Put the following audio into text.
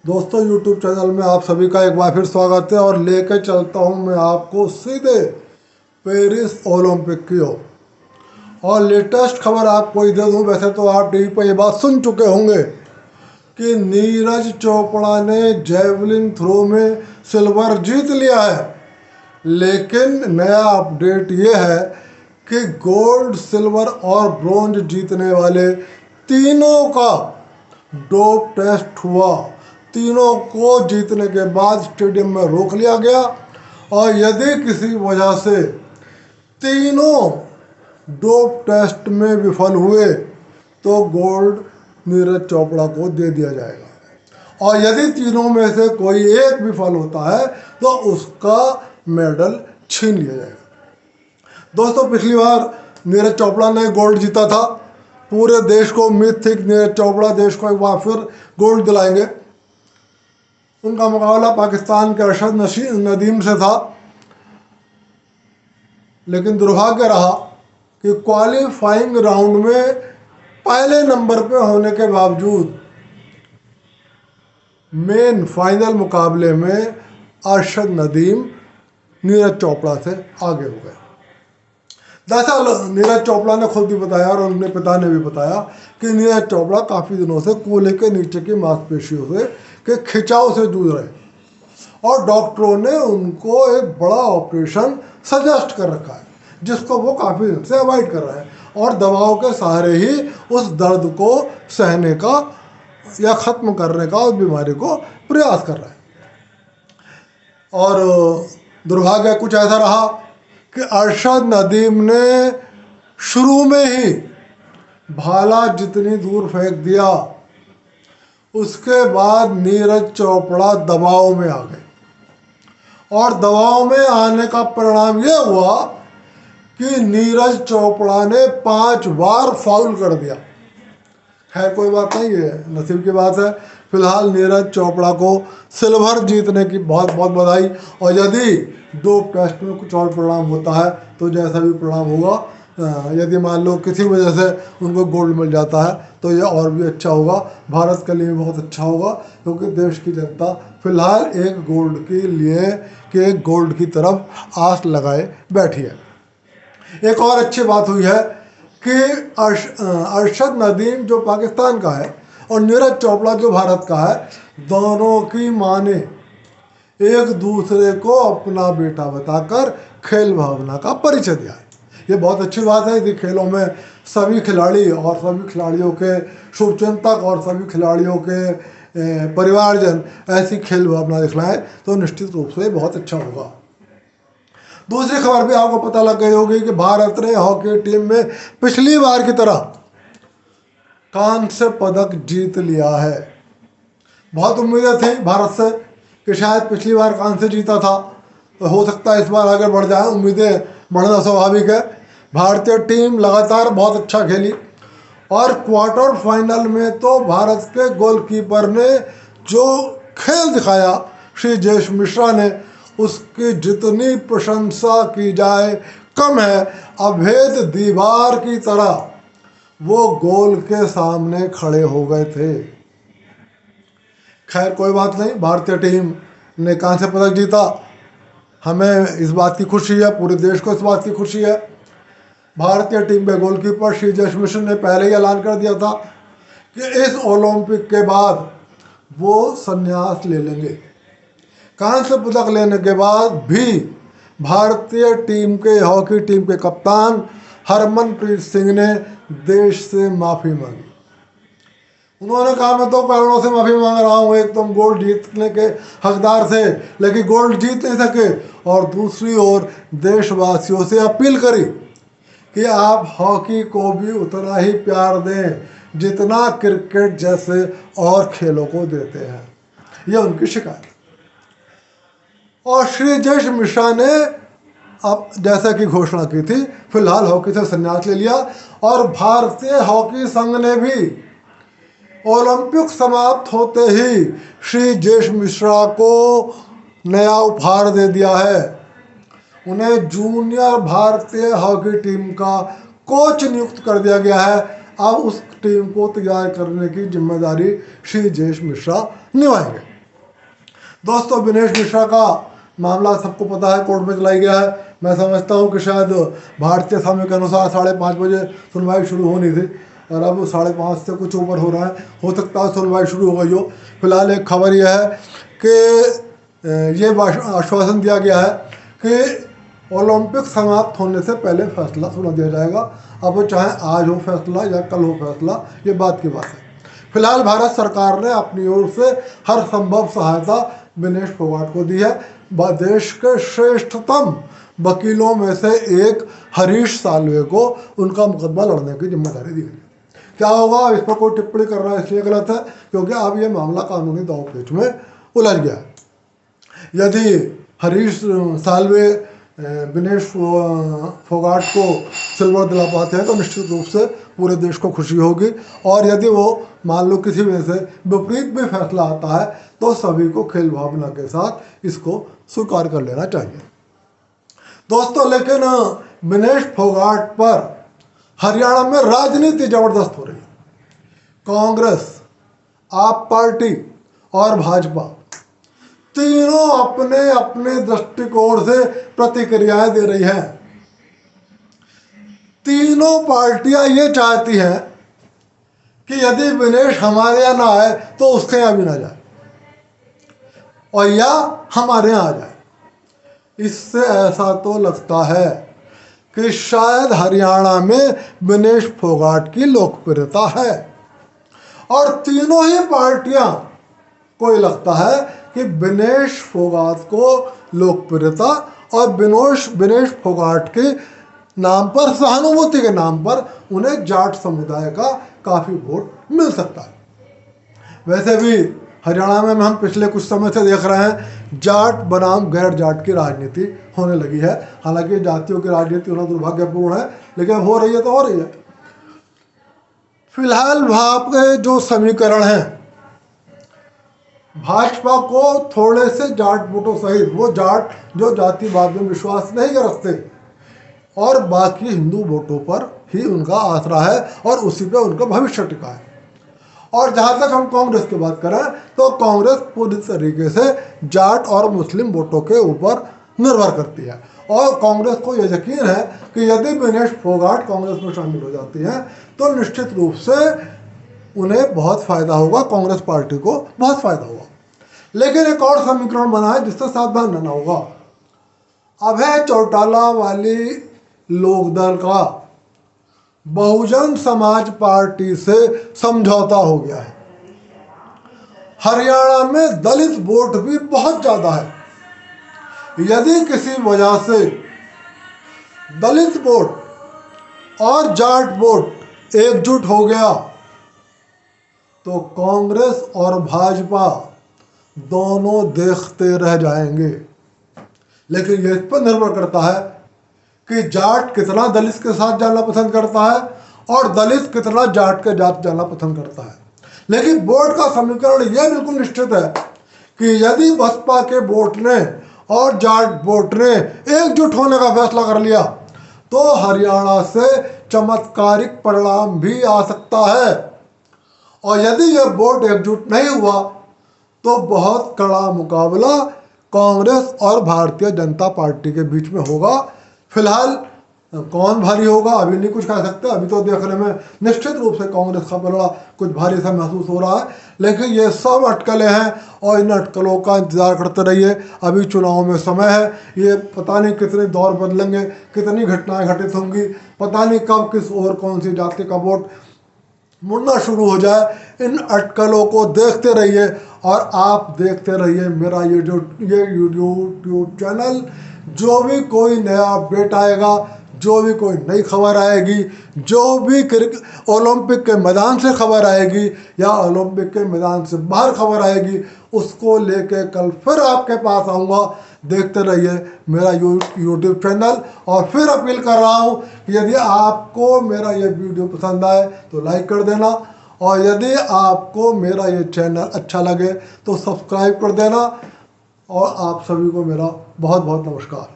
दोस्तों YouTube channel में आप सभी का एक बार फिर स्वागत है और लेकर चलता हूं मैं आपको सीधे पेरिस ओलंपिक की ओर। और लेटेस्ट खबर आपको ही दे दूं, वैसे तो आप टीवी पर ये बात सुन चुके होंगे कि नीरज चोपड़ा ने जेवलिन थ्रो में सिल्वर जीत लिया है। लेकिन नया अपडेट ये है कि गोल्ड, सिल्वर और ब्रोंज जीतने वाले तीनों का डोप टेस्ट हुआ। तीनों को जीतने के बाद स्टेडियम में रोक लिया गया और यदि किसी वजह से तीनों डोप टेस्ट में विफल हुए तो गोल्ड नीरज चोपड़ा को दे दिया जाएगा और यदि तीनों में से कोई एक विफल होता है तो उसका मेडल छीन लिया जाएगा। दोस्तों, पिछली बार नीरज चोपड़ा ने गोल्ड जीता था। पूरे देश को उम्मीद थी कि नीरज चोपड़ा देश को एक बार फिर गोल्ड दिलाएंगे। उनका मुकाबला पाकिस्तान के अरशद नदीम से था, लेकिन दुर्भाग्य रहा कि क्वालिफाइंग राउंड में पहले नंबर पे होने के बावजूद मेन फाइनल मुकाबले में अरशद नदीम नीरज चोपड़ा से आगे हो गए। दरअसल नीरज चोपड़ा ने खुद भी बताया और उनके पिता ने भी बताया कि नीरज चोपड़ा काफ़ी दिनों से कूल्हे के नीचे की मांसपेशियों से के खिंचाव से जूझ रहे और डॉक्टरों ने उनको एक बड़ा ऑपरेशन सजेस्ट कर रखा है, जिसको वो काफ़ी दिन से अवॉइड कर रहे हैं और दवाओं के सहारे ही उस दर्द को सहने का या ख़त्म करने का उस बीमारी को प्रयास कर रहे हैं। और दुर्भाग्य कुछ ऐसा रहा कि अरशद नदीम ने शुरू में ही भाला जितनी दूर फेंक दिया, उसके बाद नीरज चोपड़ा दबाव में आ गए और दबाव में आने का परिणाम ये हुआ कि नीरज चोपड़ा ने 5 बार फाउल कर दिया। खैर कोई बात नहीं है, नसीब की बात है। फिलहाल नीरज चोपड़ा को सिल्वर जीतने की बहुत बहुत बधाई। और यदि डोप टेस्ट में कुछ और परिणाम होता है तो जैसा भी परिणाम होगा, यदि मान लो किसी वजह से उनको गोल्ड मिल जाता है तो ये और भी अच्छा होगा, भारत के लिए बहुत अच्छा होगा, क्योंकि देश की जनता फिलहाल एक गोल्ड की तरफ आस लगाए बैठी है। एक और अच्छी बात हुई है कि अरशद नदीम जो पाकिस्तान का है और नीरज चोपड़ा जो भारत का है, दोनों की मां ने एक दूसरे को अपना बेटा बताकर खेल भावना का परिचय दिया है। ये बहुत अच्छी बात है कि खेलों में सभी खिलाड़ी और सभी खिलाड़ियों के शुभचिंतक और सभी खिलाड़ियों के परिवारजन ऐसी खेल भावना दिखलाएं तो निश्चित रूप से बहुत अच्छा होगा। दूसरी खबर भी आपको पता लग गई होगी कि भारत ने हॉकी टीम में पिछली बार की तरह कांस्य पदक जीत लिया है। बहुत उम्मीदें थी भारत से कि शायद पिछली बार कांस्य जीता था तो हो सकता है इस बार आगे बढ़ जाए। उम्मीदें बढ़ना स्वाभाविक है। भारतीय टीम लगातार बहुत अच्छा खेली और क्वार्टर फाइनल में तो भारत के गोलकीपर ने जो खेल दिखाया, श्री जयेश मिश्रा ने, उसकी जितनी प्रशंसा की जाए कम है। अभेद दीवार की तरह वो गोल के सामने खड़े हो गए थे। खैर कोई बात नहीं, भारतीय टीम ने कांस्य पदक जीता, हमें इस बात की खुशी है, पूरे देश को इस बात की खुशी है। भारतीय टीम के गोलकीपर श्री जयेश मिश्रा ने पहले ही ऐलान कर दिया था कि इस ओलंपिक के बाद वो संन्यास ले लेंगे। कांस्य पदक लेने के बाद भी भारतीय टीम के हॉकी टीम के कप्तान हरमनप्रीत सिंह ने देश से माफ़ी मांगी। उन्होंने कहा, मैं तो करोड़ों से माफ़ी मांग रहा हूँ, एक तुम गोल्ड जीतने के हकदार थे लेकिन गोल्ड जीत नहीं सके, और दूसरी ओर देशवासियों से अपील करी कि आप हॉकी को भी उतना ही प्यार दें जितना क्रिकेट जैसे और खेलों को देते हैं। ये उनकी शिकायत। और श्री जयेश मिश्रा ने अब जैसा कि घोषणा की थी, फिलहाल हॉकी से संन्यास ले लिया और भारतीय हॉकी संघ ने भी ओलंपिक समाप्त होते ही श्री जयेश मिश्रा को नया उपहार दे दिया है। उन्हें जूनियर भारतीय हॉकी टीम का कोच नियुक्त कर दिया गया है। अब उस टीम को तैयार करने की जिम्मेदारी श्री जयेश मिश्रा निभाएंगे। दोस्तों, दिनेश मिश्रा का मामला सबको पता है, कोर्ट में चलाई गया है। मैं समझता हूँ कि शायद भारतीय समय के अनुसार 5:30 बजे सुनवाई शुरू होनी थी और अब 5:30 से कुछ ऊपर हो रहा है। हो सकता है सुनवाई शुरू हो गई हो। फिलहाल एक खबर यह है कि ये आश्वासन दिया गया है कि ओलंपिक समाप्त होने से पहले फैसला सुना दिया जाएगा। अब वो चाहे आज हो फैसला या कल हो फैसला, ये बात की बात है। फिलहाल भारत सरकार ने अपनी ओर से हर संभव सहायता विनेश फोगाट को दी है। देश के श्रेष्ठतम वकीलों में से एक हरीश साल्वे को उनका मुकदमा लड़ने की जिम्मेदारी दी गई। क्या होगा, इस पर कोई टिप्पणी करना इसलिए गलत है क्योंकि अब ये मामला कानूनी दांवपेच में उलझ गया है। यदि हरीश साल्वे विनेश फोगाट को सिल्वर दिला पाते हैं तो निश्चित रूप से पूरे देश को खुशी होगी, और यदि वो मान लो किसी वजह से विपरीत भी फैसला आता है तो सभी को खेल भावना के साथ इसको स्वीकार कर लेना चाहिए। दोस्तों, लेकिन विनेश फोगाट पर हरियाणा में राजनीति जबरदस्त हो रही है। कांग्रेस, आप पार्टी और भाजपा तीनों अपने अपने दृष्टिकोण से प्रतिक्रियाएं दे रही हैं। तीनों पार्टियां ये चाहती हैं कि यदि विनेश हमारे यहाँ ना आए तो उसके यहाँ भी ना जाए, और या हमारे यहाँ आ जाए। इससे ऐसा तो लगता है कि शायद हरियाणा में विनेश फोगाट की लोकप्रियता है, और तीनों ही पार्टियां को ये लगता है कि विनेश फोगाट को लोकप्रियता और विनेश फोगाट के नाम पर, सहानुभूति के नाम पर उन्हें जाट समुदाय का काफ़ी वोट मिल सकता है। वैसे भी हरियाणा में हम पिछले कुछ समय से देख रहे हैं जाट बनाम गैर जाट की राजनीति होने लगी है। हालांकि जातियों की राजनीति होना दुर्भाग्यपूर्ण है, लेकिन हो रही है तो हो रही है। फिलहाल वहाँ के जो समीकरण हैं, भाजपा को थोड़े से जाट वोटों सहित, वो जाट जो जातिवाद में विश्वास नहीं रखते, और बाकी हिंदू वोटों पर ही उनका आसरा है और उसी पे उनका भविष्य टिका है। और जहाँ तक हम कांग्रेस की बात करें तो कांग्रेस पूरी तरीके से जाट और मुस्लिम वोटों के ऊपर निर्भर करती है, और कांग्रेस को यह यकीन है कि यदि विनेश फोगाट कांग्रेस में शामिल हो जाती हैं तो निश्चित रूप से उन्हें बहुत फ़ायदा होगा, कांग्रेस पार्टी को बहुत फ़ायदा होगा। लेकिन एक और समीकरण बना है जिससे सावधान रहना होगा। अभय चौटाला वाली लोकदल का बहुजन समाज पार्टी से समझौता हो गया है। हरियाणा में दलित वोट भी बहुत ज़्यादा है। यदि किसी वजह से दलित वोट और जाट वोट एकजुट हो गया तो कांग्रेस और भाजपा दोनों देखते रह जाएंगे। लेकिन यह इस पर निर्भर करता है कि जाट कितना दलित के साथ जाना पसंद करता है और दलित कितना जाट के साथ जाना पसंद करता है। लेकिन बोर्ड का समीकरण यह बिल्कुल निश्चित है कि यदि बसपा के वोट ने और जाट वोट ने एकजुट होने का फैसला कर लिया तो हरियाणा से चमत्कारिक परिणाम भी आ सकता है, और यदि यह वोट एकजुट नहीं हुआ तो बहुत कड़ा मुकाबला कांग्रेस और भारतीय जनता पार्टी के बीच में होगा। फिलहाल कौन भारी होगा अभी नहीं कुछ कह सकते। अभी तो देखने में निश्चित रूप से कांग्रेस का पलड़ा कुछ भारी सा महसूस हो रहा है, लेकिन ये सब अटकलें हैं और इन अटकलों का इंतजार करते रहिए। अभी चुनाव में समय है, ये पता नहीं कितने दौर बदलेंगे, कितनी घटनाएं घटित होंगी, पता नहीं कब किस और कौन सी जाति का वोट मुड़ना शुरू हो जाए। इन अटकलों को देखते रहिए और आप देखते रहिए मेरा ये यूट्यूब चैनल। जो भी कोई नया अपडेट आएगा, जो भी कोई नई खबर आएगी, जो भी ओलंपिक के मैदान से खबर आएगी या ओलंपिक के मैदान से बाहर खबर आएगी, उसको लेके कल फिर आपके पास आऊँगा। देखते रहिए मेरा यूट्यूब चैनल। और फिर अपील कर रहा हूँ कि यदि आपको मेरा ये वीडियो पसंद आए तो लाइक कर देना, और यदि आपको मेरा ये चैनल अच्छा लगे तो सब्सक्राइब कर देना। और आप सभी को मेरा बहुत बहुत नमस्कार।